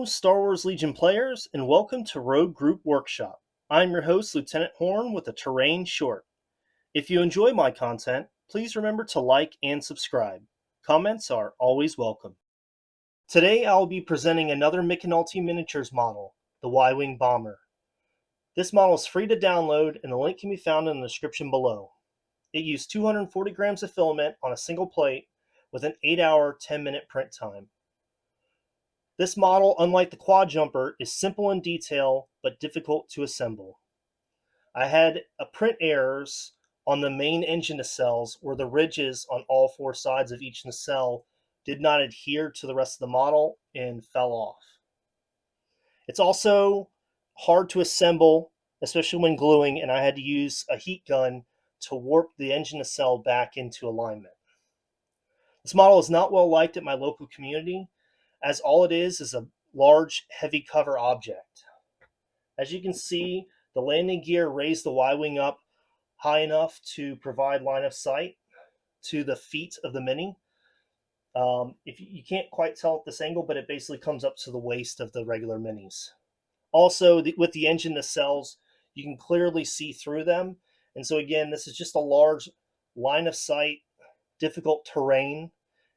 Hello, Star Wars Legion players, and welcome to Rogue Group Workshop. I'm your host, Lieutenant Horn, with a Terrain Short. If you enjoy my content, please remember to like and subscribe. Comments are always welcome. Today I'll be presenting another McAnulty Miniatures model, the Y-Wing Bomber. This model is free to download, and the link can be found in the description below. It used 240 grams of filament on a single plate with an 8-hour, 10-minute print time. This model, unlike the quad jumper, is simple in detail but difficult to assemble. I had print errors on the main engine nacelles where the ridges on all four sides of each nacelle did not adhere to the rest of the model and fell off. It's also hard to assemble, especially when gluing, and I had to use a heat gun to warp the engine nacelle back into alignment. This model is not well liked at my local community, as all it is a large, heavy cover object. As you can see, the landing gear raised the Y-Wing up high enough to provide line of sight to the feet of the Mini. If you can't quite tell at this angle, but it basically comes up to the waist of the regular Minis. Also, with the engine nacelles, you can clearly see through them. And so again, this is just a large line of sight, difficult terrain.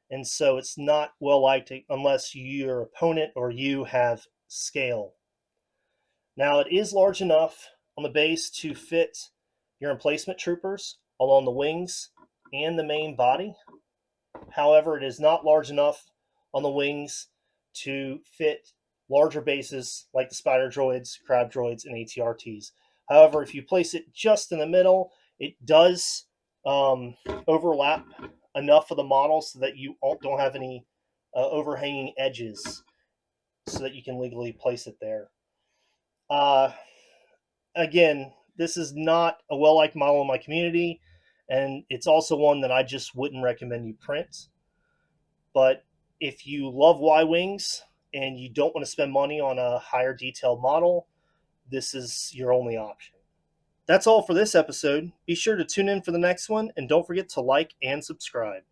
And so it's not well liked unless your opponent or you have scale. Now it is large enough on the base to fit your emplacement troopers along the wings and the main body. However, it is not large enough on the wings to fit larger bases like the spider droids, crab droids, and ATRTs. However, if you place it just in the middle, it does overlap enough of the model so that you don't have any overhanging edges so that you can legally place it there. Again, this is not a well-liked model in my community, and it's also one that I just wouldn't recommend you print. But if you love Y-Wings and you don't want to spend money on a higher detailed model, this is your only option. That's all for this episode. Be sure to tune in for the next one, and don't forget to like and subscribe.